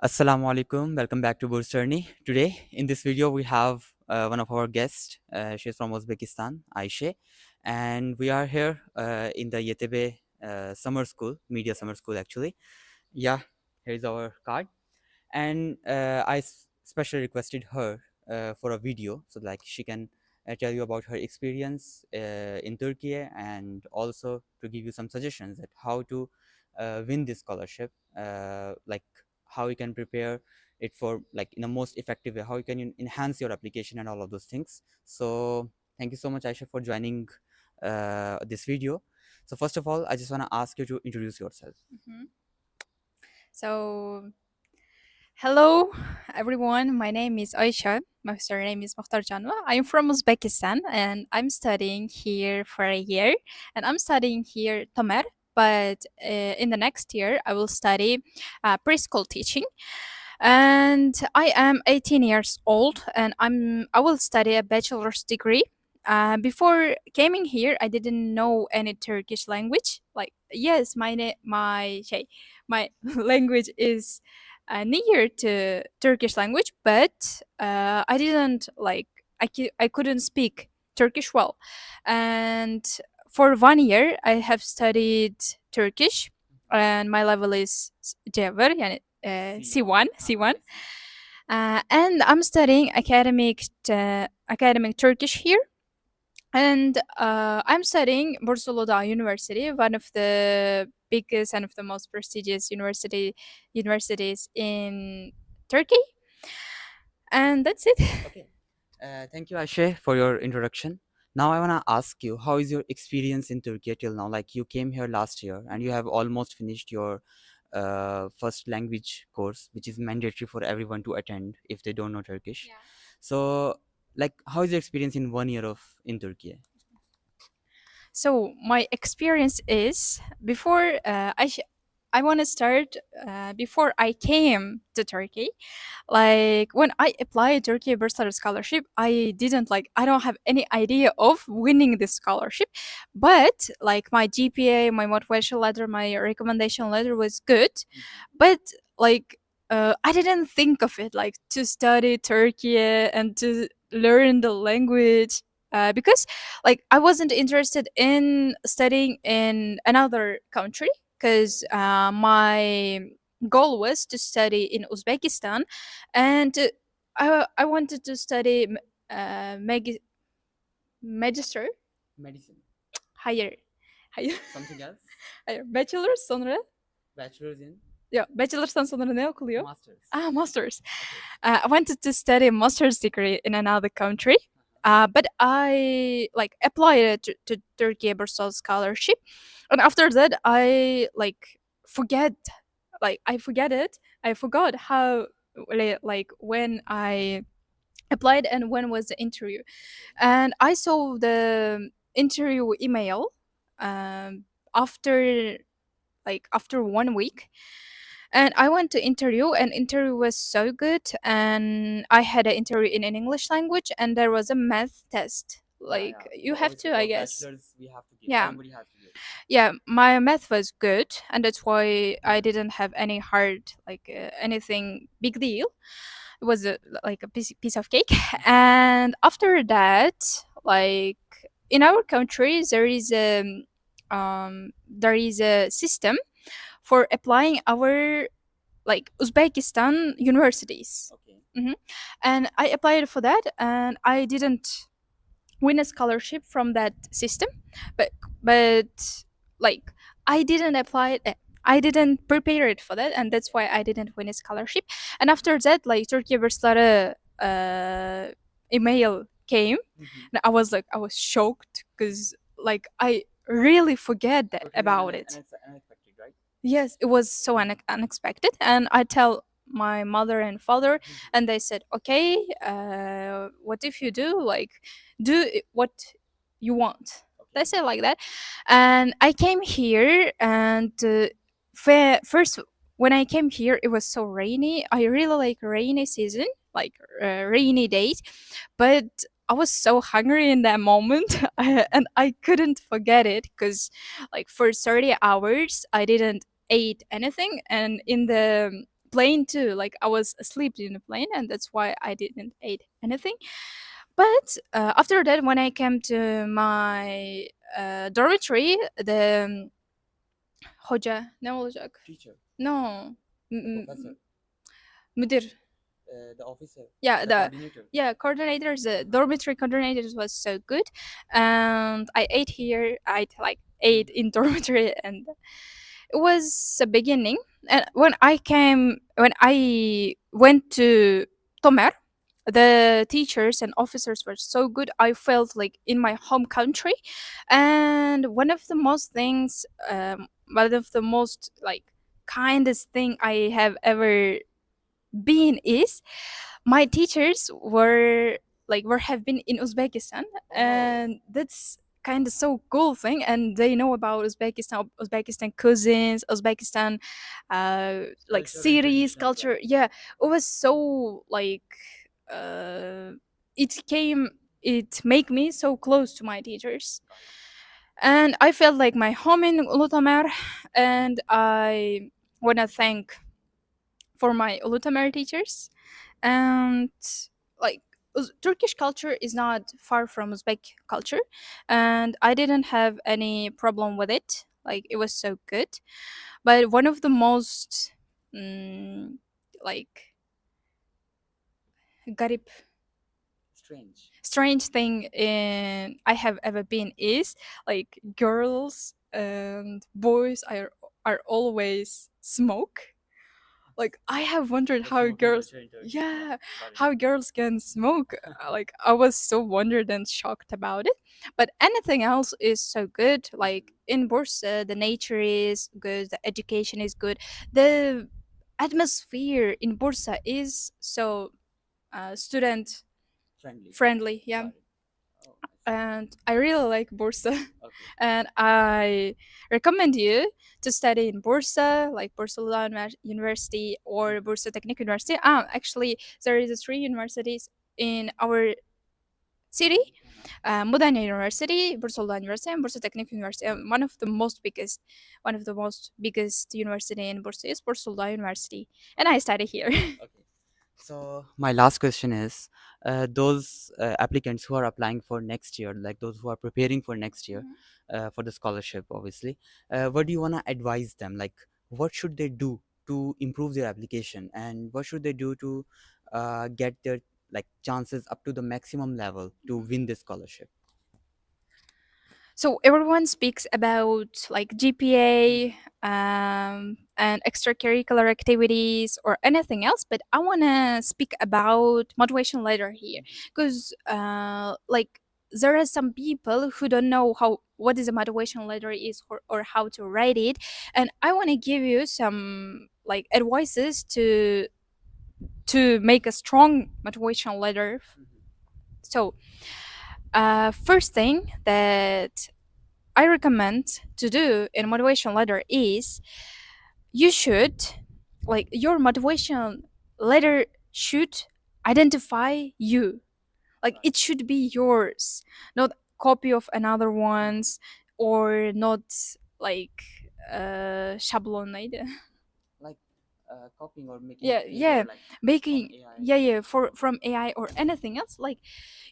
Assalamu alaikum. Welcome back to Burs journey. Today, in this video, we have one of our guests. She's from Uzbekistan, Aisha, and we are here in the YTB summer school, media summer school, actually. Yeah, here's our card, and I specially requested her for a video so like she can tell you about her experience in Turkey and also to give you some suggestions that how to win this scholarship, like how you can prepare it for like in the most effective way, how you can enhance your application and all of those things. So thank you so much, Aisha, for joining this video. So first of all, I just want to ask you to introduce yourself. So, hello everyone. My name is Aisha. My surname is Mukhtorjonova. I'm from Uzbekistan and I'm studying here for a year. And I'm studying here Tamer. But in the next year, I will study preschool teaching. And I am 18 years old, and I will study a bachelor's degree. Before coming here, I didn't know any Turkish language. Like yes, my language is near to Turkish language, but I didn't I couldn't speak Turkish well. And for 1 year, I have studied Turkish, and my level is C1, yani C1. And I'm studying academic Turkish here. And I'm studying Burs University, one of the biggest and of the most prestigious universities in Turkey. And that's it. Okay. Thank you, Aisha, for your introduction. Now I want to ask you, how is your experience in Turkey till now? Like you came here last year and you have almost finished your first language course, which is mandatory for everyone to attend if they don't know Turkish. Yeah. So, like, how is your experience in 1 year of in Turkey? So my experience is before I want to start before I came to Turkey. Like when I applied TürkiyeBursları scholarship, I don't have any idea of winning this scholarship, but like my GPA, my motivation letter, my recommendation letter was good, but like I didn't think of it like to study Turkey and to learn the language because like I wasn't interested in studying in another country because my goal was to study in Uzbekistan, and I wanted to study magister, Medicine. higher, higher, Something else? higher bachelor's sonra. Bachelor's in Ya bachelor'dan sonra ne okuluyor? masters. Masters. Okay. I wanted to study a master's degree in another country. But I like applied to Turkey Bursars scholarship, and after that I forget, I forget it. I forgot how like when I applied and when was the interview, and I saw the interview email after after 1 week, and I went to interview, and interview was so good, and I had an interview in an English language, and there was a math test. Like you have to, I guess. Bachelor's we have to give. Yeah, Everybody has to give. yeah. My math was good, and that's why I didn't have any hard anything big deal. It was like a piece of cake, and after that, like in our country, there is a system for applying our like Uzbekistan universities. Okay. And I applied for that, and I didn't win a scholarship from that system, but but like I didn't apply it. I didn't prepare it for that, and that's why I didn't win a scholarship. And after that, like TürkiyeBursları email came, and I was shocked because like I really forget that about it. Unexpected, right? Yes, it was so unexpected, and I tell my mother and father, and they said, "Okay, what if you do what you want?" They said like that, and I came here, and first when I came here, it was so rainy. I really like rainy season, like rainy days, but I was so hungry in that moment, and I couldn't forget it because, like, for 30 hours, I didn't ate anything, and in the plane too. Like I was asleep in the plane, and that's why I didn't eat anything. But after that, when I came to my dormitory, the hoca ne olacak? Teacher, No, the professor, müdür. the officer, Yeah, the the coordinator. yeah coordinators, the dormitory coordinators was so good, and I ate here. I like ate in dormitory, and it was a beginning. And when I went to Tomer, the teachers and officers were so good. I felt like in my home country. And one of the most like kindest thing I have ever been is my teachers were have been in Uzbekistan, and that's kind of so cool thing. And they know about Uzbekistan cuisines, Uzbekistan, like Culture and cities, traditions, like. culture. Yeah, it was so like uh, it make me so close to my teachers, and I felt like my home in Ulutamar, and I wanna thank for my Ulutamar teachers. And like Turkish culture is not far from Uzbek culture, and I didn't have any problem with it. Like it was so good. But one of the most like garip Strange. strange thing in I have ever been is like girls and boys are always smoke. Like I have wondered The how smoking girls, culture in Turkey. yeah, Got it. how girls can smoke. Like I was so wondered and shocked about it. But anything else is so good. Like in Bursa, the nature is good, the education is good, the atmosphere in Bursa is so student Friendly. friendly. Yeah, Got it. Oh, I see. and I really like Bursa. Okay. And I recommend you to study in Bursa, like Bursa University or Bursa Technical University. Actually, there is three universities in our city: Mudanya University, Bursa University, and Bursa Technical University. And one of the most biggest university in Bursa is Bursa University, and I study here. Okay. So my last question is, those applicants who are applying for next year, like those who are preparing for next year, for the scholarship, obviously, what do you want to advise them? Like, what should they do to improve their application, and what should they do to get their like chances up to the maximum level to win this scholarship? So everyone speaks about like GPA and extracurricular activities or anything else, but I want to speak about motivation letter here because like there are some people who don't know how what is a motivation letter is or how to write it, and I want to give you some like advices to make a strong motivation letter. So first thing that I recommend to do in motivation letter is you should like your motivation letter should identify you. Like it should be yours, not copy of another one's, or not like şablon neydi? Like copying or making Yeah, it fake yeah, or like from making, AI. yeah, yeah, for from AI or anything else. Like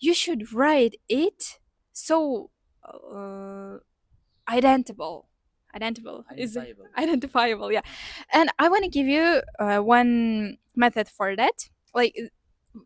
you should write it so uh, identifiable. Identifiable is it? Identifiable. Identifiable, yeah. And I want to give you one method for that. Like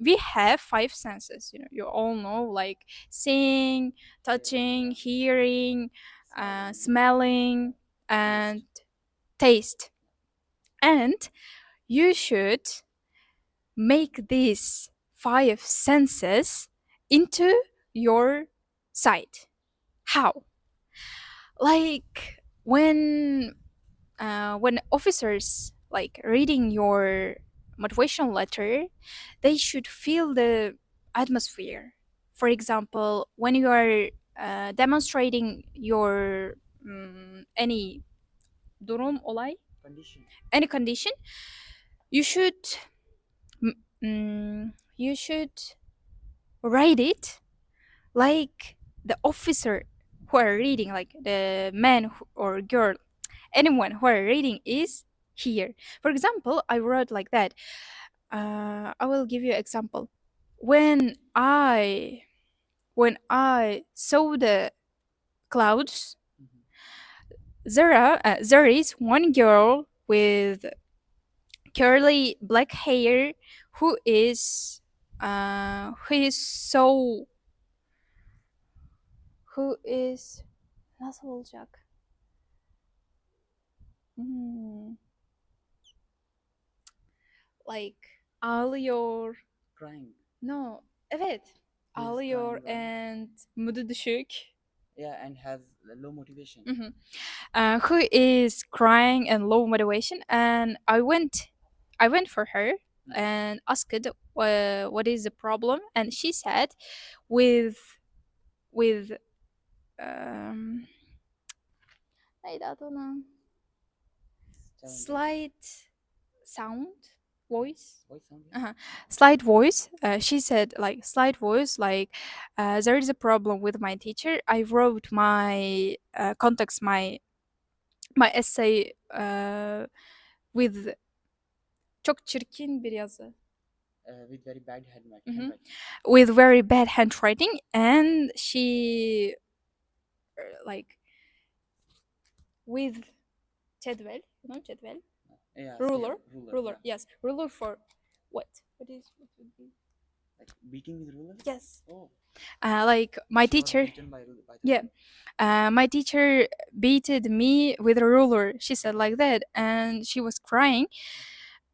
we have five senses, you all know, like seeing, touching, hearing, Smelling, smelling, and taste. taste. And you should make these five senses into your sight. How? Like when officers like reading your motivation letter, they should feel the atmosphere. For example, when you are demonstrating your any durum olay, Condition. any condition, you should you should write it like the officer who are reading, like the man or girl, anyone who are reading is here. For example, I wrote like that. I will give you an example. When I saw the clouds, there is one girl with curly black hair who is so who is nasıl olacak? Hmm, like ağlıyor. Crying. No, evet. Ağlıyor and modu düşük. Yeah, and has low motivation. Who is crying and low motivation, and I went for her and asked what is the problem, and she said with with neydi adı ona? Slight sound voice. Voice sound. Slight voice. She said like slight voice, like there is a problem with my teacher. I wrote my context, my essay with çok çirkin bir yazı. With very bad handwriting. With very bad handwriting, and she like with cedvel, you know cedvel, Yeah, ruler, ruler. Yeah. yes, ruler for what would be Like beating with ruler. yes. Oh. Like my She was teacher, beaten by the yeah. ruler. My teacher beated me with a ruler. She said like that, and she was crying,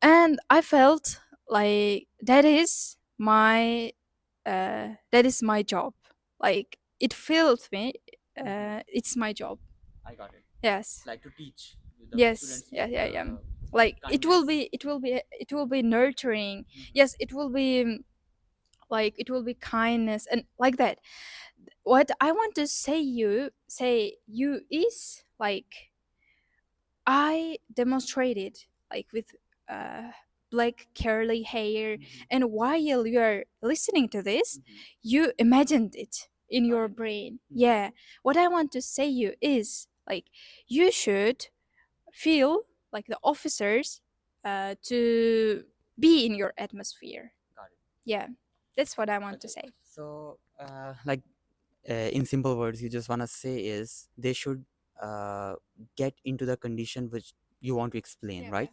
and I felt like that is my job. Like it filled me. It's my job. I got it. Yes. Like to teach the Yes. students. Yeah. with, Yeah. Yeah. uh, Like kindness. it will be nurturing. Yes. It will be like it will be kindness and like that. What I want to say you is like I demonstrated like with black curly hair, and while you are listening to this, you imagined it in your brain. Yeah. What I want to say you is like you should feel like the officers to be in your atmosphere. Got it. Yeah, that's what I want to say. So, like, in simple words, you just wanna say is they should get into the condition which you want to explain, right?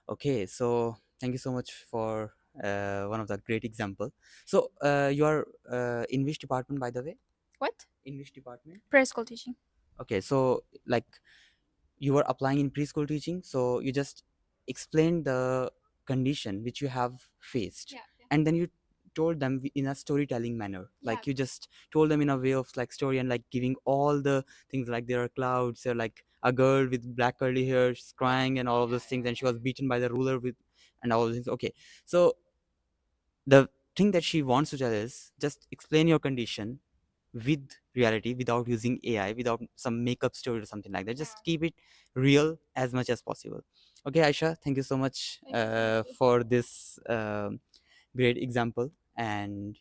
Okay. So, thank you so much for one of the great example. So, you are in which department, by the way? What? In which department? Preschool teaching. Okay. So, like, you were applying in preschool teaching, so you just explained the condition which you have faced, and then you told them in a storytelling manner, like you just told them in a way of like story, and like giving all the things, like there are clouds, there are like a girl with black curly hair, she's crying and all of those things, and she was beaten by the ruler with, and all those things. Okay, so the thing that she wants to tell is just explain your condition with reality, without using AI, without some makeup story or something like that. Just keep it real as much as possible. Okay, Aisha, thank you so much for this great example and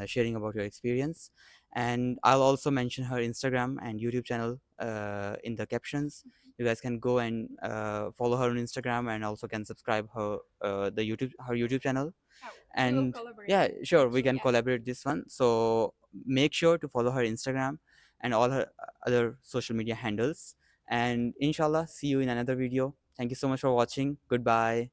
sharing about your experience. And I'll also mention her Instagram and YouTube channel in the captions. You guys can go and follow her on Instagram, and also can subscribe her her YouTube channel. And yeah, sure, we can collaborate this one. So make sure to follow her Instagram and all her other social media handles, and inshallah see you in another video. Thank you so much for watching. Goodbye.